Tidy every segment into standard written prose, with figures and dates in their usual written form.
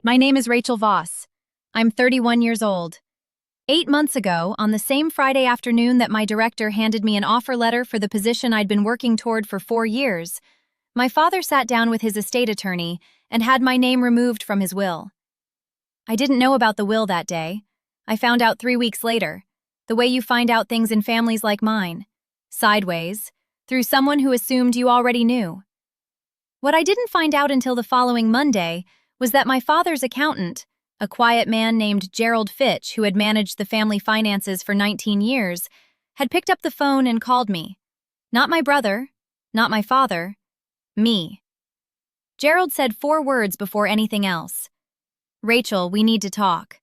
My name is Rachel Voss. I'm 31 years old. 8 months ago, on the same Friday afternoon that my director handed me an offer letter for the position I'd been working toward for 4 years, my father sat down with his estate attorney and had my name removed from his will. I didn't know about the will that day. I found out 3 weeks later, the way you find out things in families like mine, sideways, through someone who assumed you already knew. What I didn't find out until the following Monday was that my father's accountant, a quiet man named Gerald Fitch who had managed the family finances for 19 years, had picked up the phone and called me. Not my brother, not my father, me. Gerald said 4 words before anything else. "Rachel, we need to talk."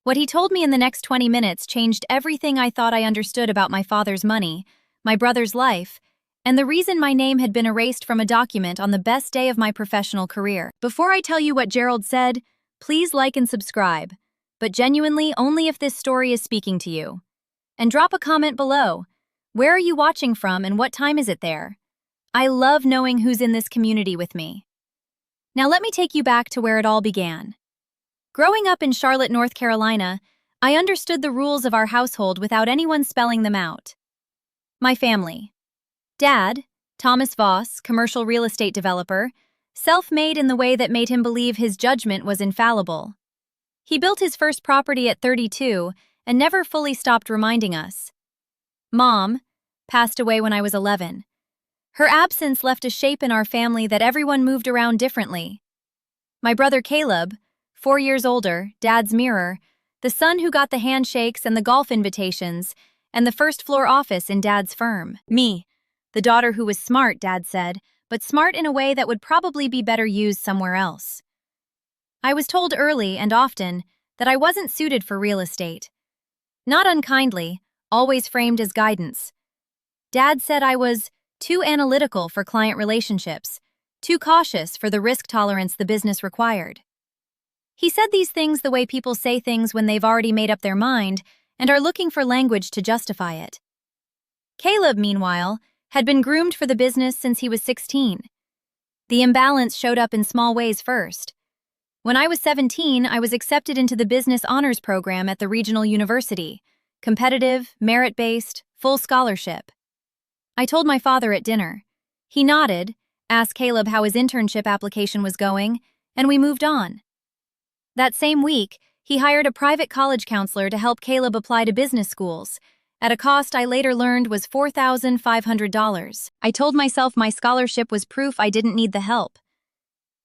What he told me in the next 20 minutes changed everything I thought I understood about my father's money, my brother's life, and the reason my name had been erased from a document on the best day of my professional career. Before I tell you what Gerald said, please like and subscribe, but genuinely only if this story is speaking to you. And drop a comment below. Where are you watching from and what time is it there? I love knowing who's in this community with me. Now let me take you back to where it all began. Growing up in Charlotte, North Carolina, I understood the rules of our household without anyone spelling them out. My family. Dad, Thomas Voss, commercial real estate developer, self-made in the way that made him believe his judgment was infallible. He built his first property at 32 and never fully stopped reminding us. Mom passed away when I was 11. Her absence left a shape in our family that everyone moved around differently. My brother Caleb, 4 years older, Dad's mirror, the son who got the handshakes and the golf invitations, and the first-floor office in Dad's firm. Me, the daughter who was smart, Dad said, but smart in a way that would probably be better used somewhere else. I was told early and often that I wasn't suited for real estate. Not unkindly, always framed as guidance. Dad said I was too analytical for client relationships, too cautious for the risk tolerance the business required. He said these things the way people say things when they've already made up their mind and are looking for language to justify it. Caleb, meanwhile, had been groomed for the business since he was 16. The imbalance showed up in small ways first. When I was 17, I was accepted into the business honors program at the regional university, competitive, merit-based, full scholarship. I told my father at dinner. He nodded, asked Caleb how his internship application was going, and we moved on. That same week, he hired a private college counselor to help Caleb apply to business schools, at a cost I later learned was $4,500. I told myself my scholarship was proof I didn't need the help.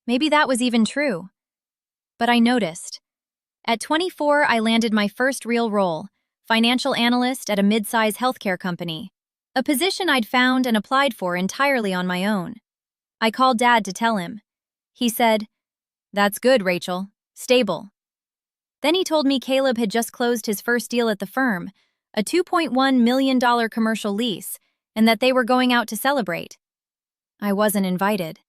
Maybe that was even true. But I noticed. At 24, I landed my first real role, financial analyst at a mid-size healthcare company, a position I'd found and applied for entirely on my own. I called Dad to tell him. He said, "That's good, Rachel. Stable." Then he told me Caleb had just closed his first deal at the firm, a $2.1 million commercial lease, and that they were going out to celebrate. I wasn't invited.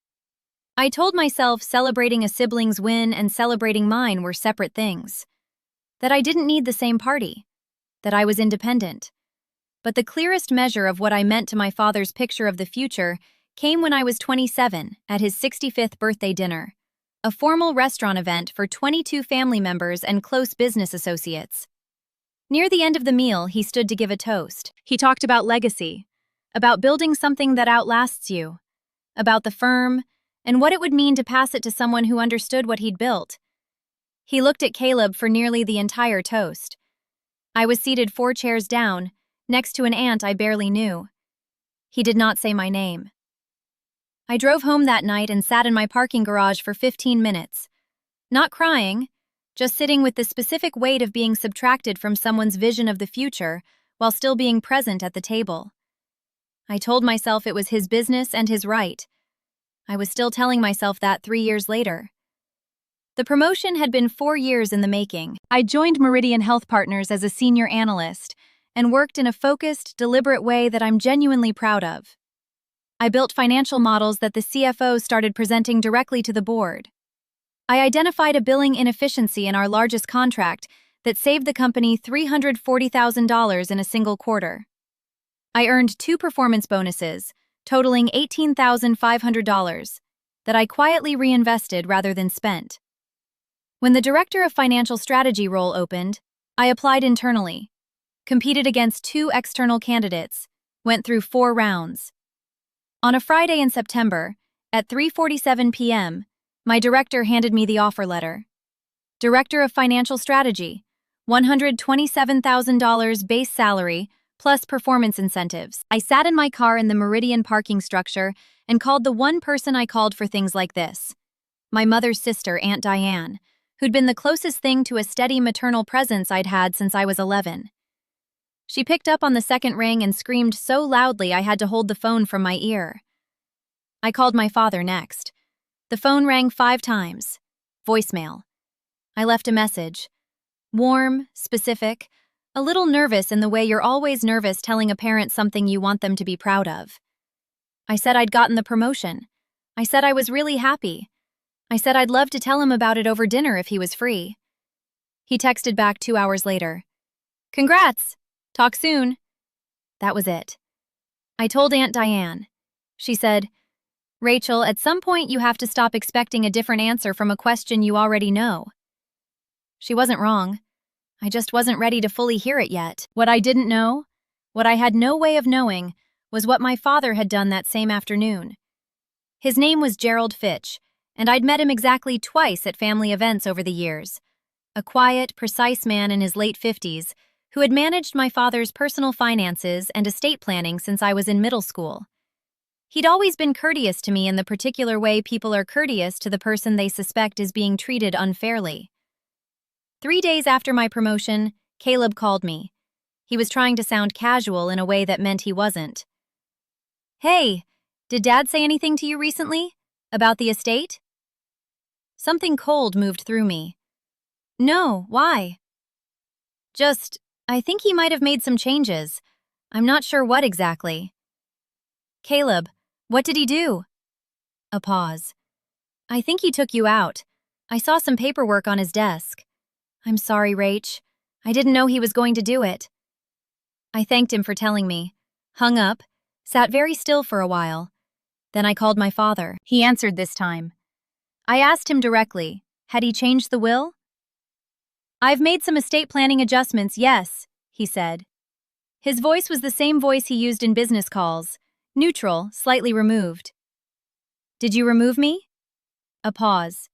I told myself celebrating a sibling's win and celebrating mine were separate things. That I didn't need the same party. That I was independent. But the clearest measure of what I meant to my father's picture of the future came when I was 27 at his 65th birthday dinner, a formal restaurant event for 22 family members and close business associates. Near the end of the meal, he stood to give a toast. He talked about legacy, about building something that outlasts you, about the firm, and what it would mean to pass it to someone who understood what he'd built. He looked at Caleb for nearly the entire toast. I was seated 4 chairs down, next to an aunt I barely knew. He did not say my name. I drove home that night and sat in my parking garage for 15 minutes. Not crying, just sitting with the specific weight of being subtracted from someone's vision of the future while still being present at the table. I told myself it was his business and his right. I was still telling myself that 3 years later. The promotion had been 4 years in the making. I joined Meridian Health Partners as a senior analyst and worked in a focused, deliberate way that I'm genuinely proud of. I built financial models that the CFO started presenting directly to the board. I identified a billing inefficiency in our largest contract that saved the company $340,000 in a single quarter. I earned 2 performance bonuses, totaling $18,500, that I quietly reinvested rather than spent. When the Director of Financial Strategy role opened, I applied internally, competed against 2 external candidates, went through 4 rounds. On a Friday in September, at 3:47 p.m., my director handed me the offer letter. Director of Financial Strategy, $127,000 base salary, plus performance incentives. I sat in my car in the Meridian parking structure and called the one person I called for things like this. My mother's sister, Aunt Diane, who'd been the closest thing to a steady maternal presence I'd had since I was 11. She picked up on the second ring and screamed so loudly I had to hold the phone from my ear. I called my father next. The phone rang 5 times. Voicemail. I left a message. Warm, specific, a little nervous in the way you're always nervous telling a parent something you want them to be proud of. I said I'd gotten the promotion. I said I was really happy. I said I'd love to tell him about it over dinner if he was free. He texted back 2 hours later. Congrats! Talk soon. That was it. I told Aunt Diane. She said, Rachel, at some point you have to stop expecting a different answer from a question you already know. She wasn't wrong. I just wasn't ready to fully hear it yet. What I didn't know, what I had no way of knowing, was what my father had done that same afternoon. His name was Gerald Fitch, and I'd met him exactly twice at family events over the years. A quiet, precise man in his late 50s who had managed my father's personal finances and estate planning since I was in middle school. He'd always been courteous to me in the particular way people are courteous to the person they suspect is being treated unfairly. 3 days after my promotion, Caleb called me. He was trying to sound casual in a way that meant he wasn't. Hey, did Dad say anything to you recently? About the estate? Something cold moved through me. No, why? I think he might have made some changes. I'm not sure what exactly. Caleb, what did he do? A pause. I think he took you out. I saw some paperwork on his desk. I'm sorry, Rach. I didn't know he was going to do it. I thanked him for telling me, hung up, sat very still for a while. Then I called my father. He answered this time. I asked him directly, had he changed the will? I've made some estate planning adjustments, yes, he said. His voice was the same voice he used in business calls, neutral, slightly removed. Did you remove me? A pause.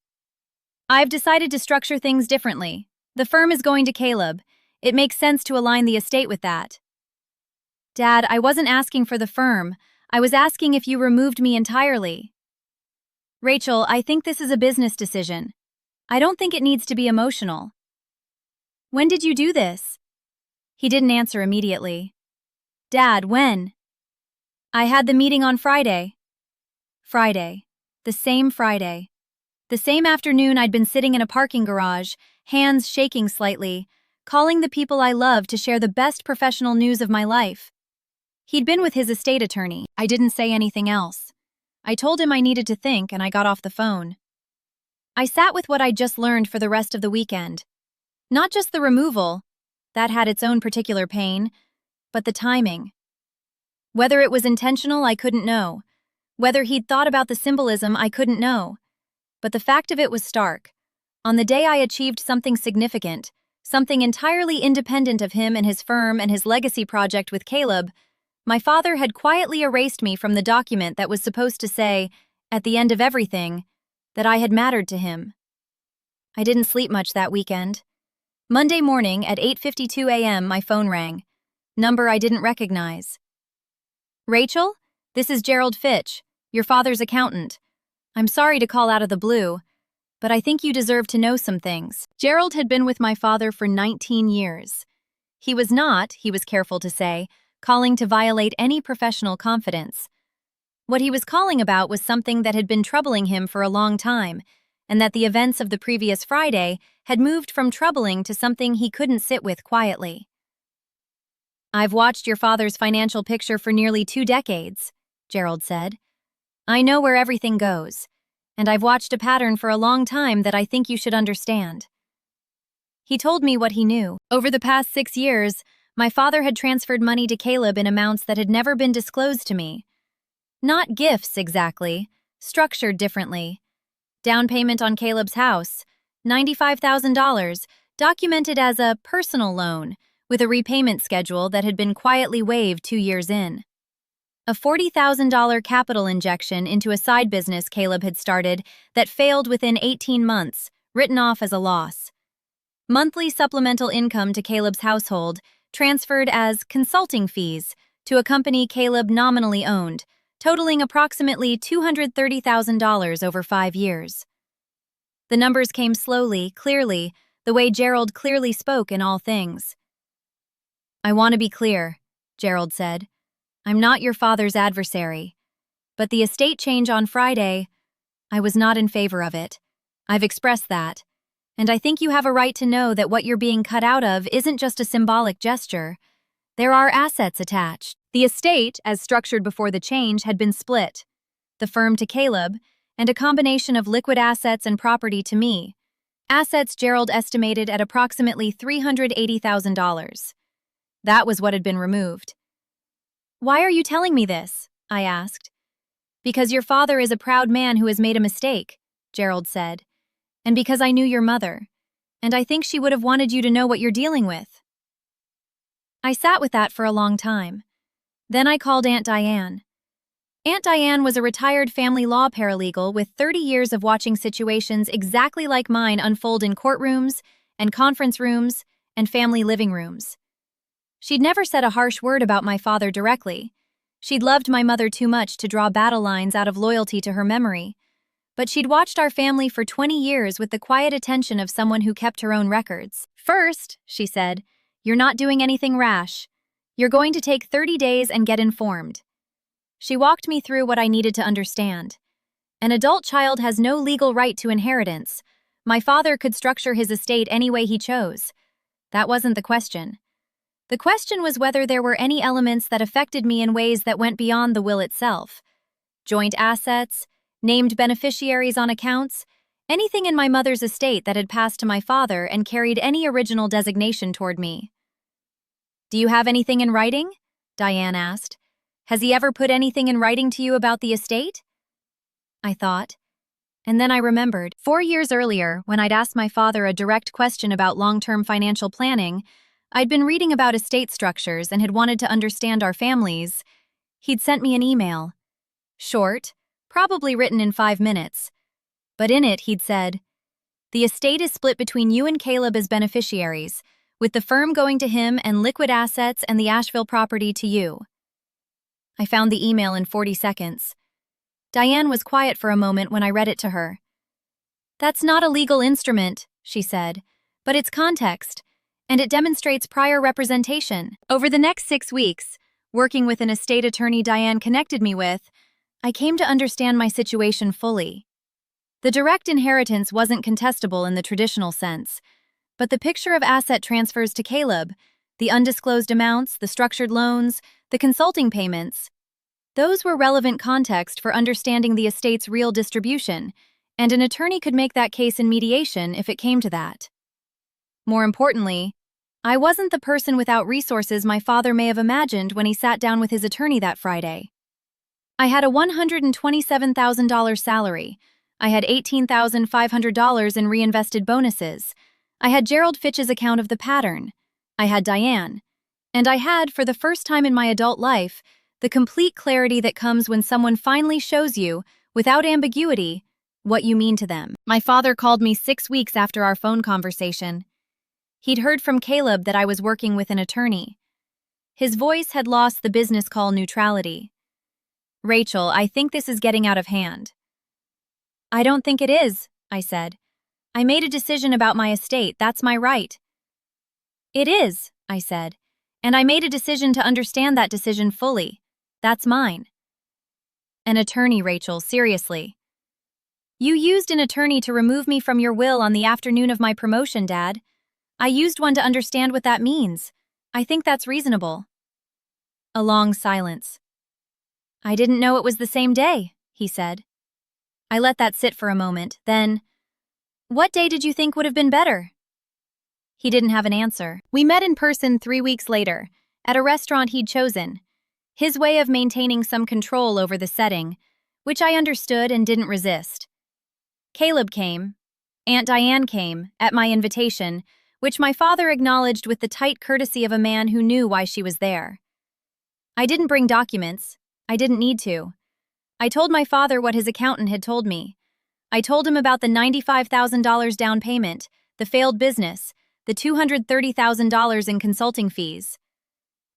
I've decided to structure things differently. The firm is going to Caleb. It makes sense to align the estate with that. Dad, I wasn't asking for the firm. I was asking if you removed me entirely. Rachel, I think this is a business decision. I don't think it needs to be emotional. When did you do this? He didn't answer immediately. Dad, when? I had the meeting on Friday. Friday. The same Friday. The same afternoon I'd been sitting in a parking garage, hands shaking slightly, calling the people I love to share the best professional news of my life. He'd been with his estate attorney. I didn't say anything else. I told him I needed to think and I got off the phone. I sat with what I'd just learned for the rest of the weekend. Not just the removal, that had its own particular pain, but the timing. Whether it was intentional, I couldn't know. Whether he'd thought about the symbolism, I couldn't know. But the fact of it was stark. On the day I achieved something significant, something entirely independent of him and his firm and his legacy project with Caleb, my father had quietly erased me from the document that was supposed to say, at the end of everything, that I had mattered to him. I didn't sleep much that weekend. Monday morning at 8:52 a.m. my phone rang. Number I didn't recognize. Rachel, this is Gerald Fitch, your father's accountant. I'm sorry to call out of the blue, but I think you deserve to know some things. Gerald had been with my father for 19 years. He was not, he was careful to say, calling to violate any professional confidence. What he was calling about was something that had been troubling him for a long time, and that the events of the previous Friday had moved from troubling to something he couldn't sit with quietly. I've watched your father's financial picture for nearly 2 decades, Gerald said. I know where everything goes, and I've watched a pattern for a long time that I think you should understand. He told me what he knew. Over the past 6 years, my father had transferred money to Caleb in amounts that had never been disclosed to me. Not gifts, exactly, structured differently. Down payment on Caleb's house, $95,000, documented as a personal loan, with a repayment schedule that had been quietly waived 2 years in. A $40,000 capital injection into a side business Caleb had started that failed within 18 months, written off as a loss. Monthly supplemental income to Caleb's household, transferred as consulting fees to a company Caleb nominally owned, totaling approximately $230,000 over 5 years. The numbers came slowly, clearly, the way Gerald clearly spoke in all things. "I want to be clear," Gerald said. "I'm not your father's adversary. But the estate change on Friday, I was not in favor of it. I've expressed that. And I think you have a right to know that what you're being cut out of isn't just a symbolic gesture. There are assets attached." The estate, as structured before the change, had been split. The firm to Caleb, and a combination of liquid assets and property to me. Assets Gerald estimated at approximately $380,000. That was what had been removed. "Why are you telling me this?" I asked. "Because your father is a proud man who has made a mistake," Gerald said. "And because I knew your mother. And I think she would have wanted you to know what you're dealing with." I sat with that for a long time. Then I called Aunt Diane. Aunt Diane was a retired family law paralegal with 30 years of watching situations exactly like mine unfold in courtrooms and conference rooms and family living rooms. She'd never said a harsh word about my father directly. She'd loved my mother too much to draw battle lines out of loyalty to her memory. But she'd watched our family for 20 years with the quiet attention of someone who kept her own records. "First," she said, "you're not doing anything rash. You're going to take 30 days and get informed." She walked me through what I needed to understand. An adult child has no legal right to inheritance. My father could structure his estate any way he chose. That wasn't the question. The question was whether there were any elements that affected me in ways that went beyond the will itself. Joint assets, named beneficiaries on accounts, anything in my mother's estate that had passed to my father and carried any original designation toward me. "Do you have anything in writing?" Diane asked. "Has he ever put anything in writing to you about the estate?" I thought. And then I remembered. 4 years earlier, when I'd asked my father a direct question about long-term financial planning, I'd been reading about estate structures and had wanted to understand our families. He'd sent me an email. Short, probably written in 5 minutes. But in it, he'd said, "The estate is split between you and Caleb as beneficiaries, with the firm going to him and liquid assets and the Asheville property to you." I found the email in 40 seconds. Diane was quiet for a moment when I read it to her. "That's not a legal instrument," she said, "but it's context, and it demonstrates prior representation." Over the next 6 weeks, working with an estate attorney Diane connected me with, I came to understand my situation fully. The direct inheritance wasn't contestable in the traditional sense, but the picture of asset transfers to Caleb, the undisclosed amounts, the structured loans, the consulting payments, those were relevant context for understanding the estate's real distribution, and an attorney could make that case in mediation if it came to that. More importantly, I wasn't the person without resources my father may have imagined when he sat down with his attorney that Friday. I had a $127,000 salary. I had $18,500 in reinvested bonuses. I had Gerald Fitch's account of the pattern. I had Diane. And I had, for the first time in my adult life, the complete clarity that comes when someone finally shows you, without ambiguity, what you mean to them. My father called me 6 weeks after our phone conversation. He'd heard from Caleb that I was working with an attorney. His voice had lost the business call neutrality. "Rachel, I think this is getting out of hand." "I don't think it is," I said. "I made a decision about my estate, that's my right." "It is," I said, "and I made a decision to understand that decision fully. That's mine." "An attorney, Rachel, seriously." "You used an attorney to remove me from your will on the afternoon of my promotion, Dad. I used one to understand what that means. I think that's reasonable." A long silence. "I didn't know it was the same day," he said. I let that sit for a moment, then, "What day did you think would have been better?" He didn't have an answer. We met in person 3 weeks later, at a restaurant he'd chosen. His way of maintaining some control over the setting, which I understood and didn't resist. Caleb came. Aunt Diane came, at my invitation, which my father acknowledged with the tight courtesy of a man who knew why she was there. I didn't bring documents. I didn't need to. I told my father what his accountant had told me. I told him about the $95,000 down payment, the failed business, the $230,000 in consulting fees.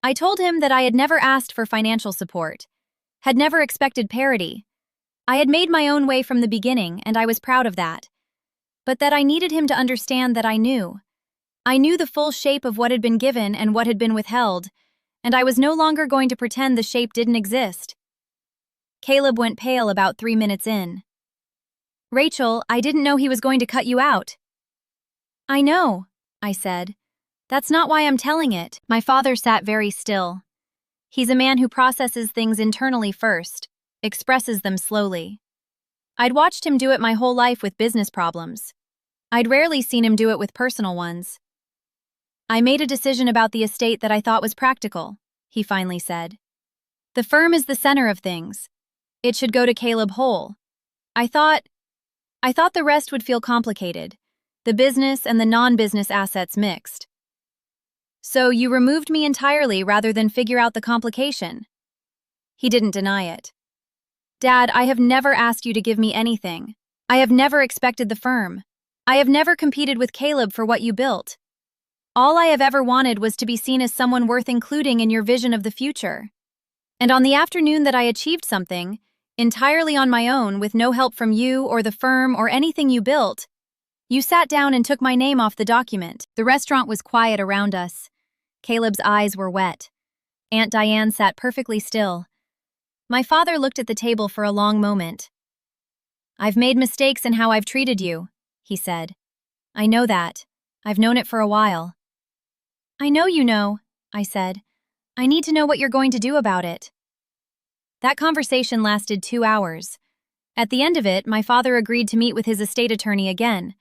I told him that I had never asked for financial support, had never expected parity. I had made my own way from the beginning, and I was proud of that. But that I needed him to understand that I knew. I knew the full shape of what had been given and what had been withheld, and I was no longer going to pretend the shape didn't exist. Caleb went pale about 3 minutes in. "Rachel, I didn't know he was going to cut you out." "I know," I said. "That's not why I'm telling it." My father sat very still. He's a man who processes things internally first, expresses them slowly. I'd watched him do it my whole life with business problems. I'd rarely seen him do it with personal ones. "I made a decision about the estate that I thought was practical," he finally said. "The firm is the center of things. It should go to Caleb whole. I thought the rest would feel complicated, the business and the non-business assets mixed. So you removed me entirely rather than figure out the complication." He didn't deny it. "Dad, I have never asked you to give me anything. I have never expected the firm. I have never competed with Caleb for what you built. All I have ever wanted was to be seen as someone worth including in your vision of the future. And on the afternoon that I achieved something, entirely on my own with no help from you or the firm or anything you built, you sat down and took my name off the document." The restaurant was quiet around us. Caleb's eyes were wet. Aunt Diane sat perfectly still. My father looked at the table for a long moment. "I've made mistakes in how I've treated you," he said. "I know that. I've known it for a while." "I know you know," I said. "I need to know what you're going to do about it." That conversation lasted 2 hours. At the end of it, my father agreed to meet with his estate attorney again,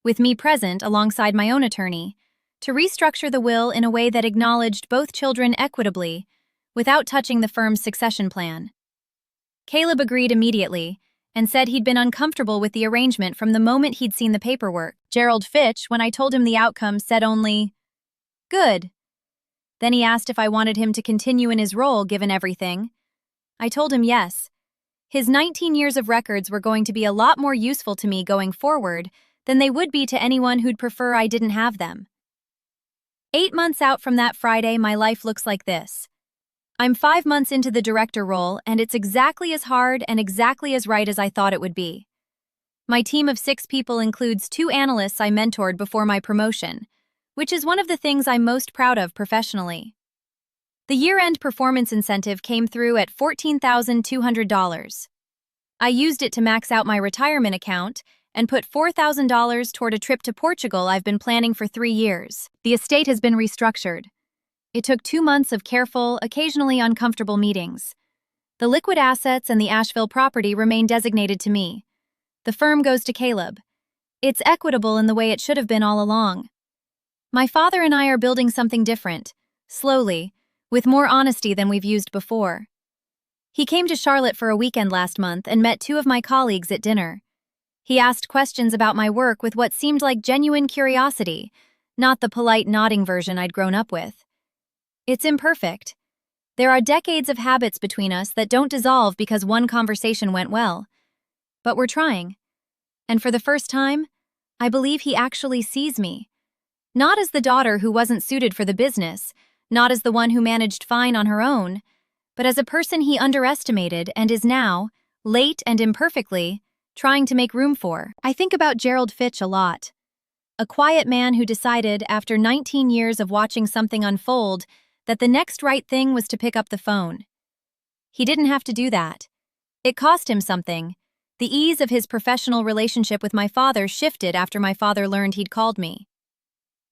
with me present alongside my own attorney, to restructure the will in a way that acknowledged both children equitably, without touching the firm's succession plan. Caleb agreed immediately, and said he'd been uncomfortable with the arrangement from the moment he'd seen the paperwork. Gerald Fitch, when I told him the outcome, said only, "Good." Then he asked if I wanted him to continue in his role given everything. I told him yes. His 19 years of records were going to be a lot more useful to me going forward than they would be to anyone who'd prefer I didn't have them. 8 months out from that Friday, my life looks like this. I'm 5 months into the director role, and it's exactly as hard and exactly as right as I thought it would be. My team of 6 people includes 2 analysts I mentored before my promotion, which is one of the things I'm most proud of professionally. The year-end performance incentive came through at $14,200. I used it to max out my retirement account and put $4,000 toward a trip to Portugal I've been planning for 3 years. The estate has been restructured. It took 2 months of careful, occasionally uncomfortable meetings. The liquid assets and the Asheville property remain designated to me. The firm goes to Caleb. It's equitable in the way it should have been all along. My father and I are building something different, slowly, with more honesty than we've used before. He came to Charlotte for a weekend last month and met 2 of my colleagues at dinner. He asked questions about my work with what seemed like genuine curiosity, not the polite nodding version I'd grown up with. It's imperfect. There are decades of habits between us that don't dissolve because one conversation went well. But we're trying. And for the first time, I believe he actually sees me. Not as the daughter who wasn't suited for the business, not as the one who managed fine on her own, but as a person he underestimated and is now, late and imperfectly, trying to make room for. I think about Gerald Fitch a lot. A quiet man who decided, after 19 years of watching something unfold, that the next right thing was to pick up the phone. He didn't have to do that. It cost him something. The ease of his professional relationship with my father shifted after my father learned he'd called me.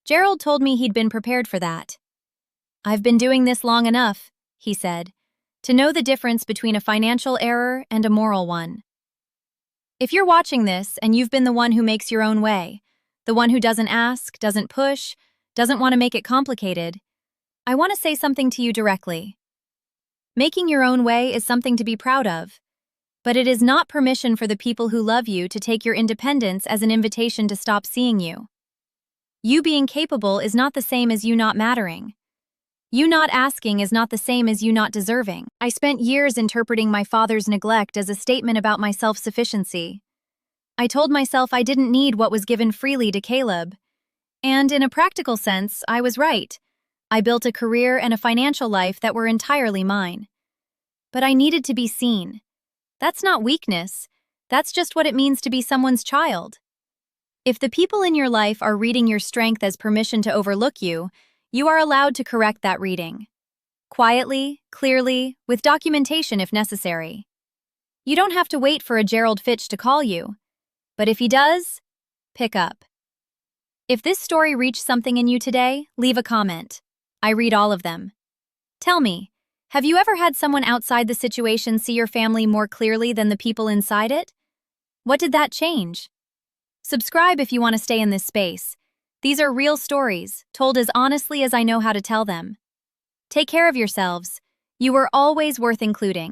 Gerald told me he'd been prepared for that. "I've been doing this long enough," he said, "to know the difference between a financial error and a moral one." If you're watching this and you've been the one who makes your own way, the one who doesn't ask, doesn't push, doesn't want to make it complicated, I want to say something to you directly. Making your own way is something to be proud of. But it is not permission for the people who love you to take your independence as an invitation to stop seeing you. You being capable is not the same as you not mattering. You not asking is not the same as you not deserving. I spent years interpreting my father's neglect as a statement about my self-sufficiency. I told myself I didn't need what was given freely to Caleb. And in a practical sense, I was right. I built a career and a financial life that were entirely mine. But I needed to be seen. That's not weakness. That's just what it means to be someone's child. If the people in your life are reading your strength as permission to overlook you, you are allowed to correct that reading. Quietly, clearly, with documentation if necessary. You don't have to wait for a Gerald Fitch to call you. But if he does, pick up. If this story reached something in you today, leave a comment. I read all of them. Tell me, have you ever had someone outside the situation see your family more clearly than the people inside it? What did that change? Subscribe if you want to stay in this space. These are real stories, told as honestly as I know how to tell them. Take care of yourselves. You are always worth including.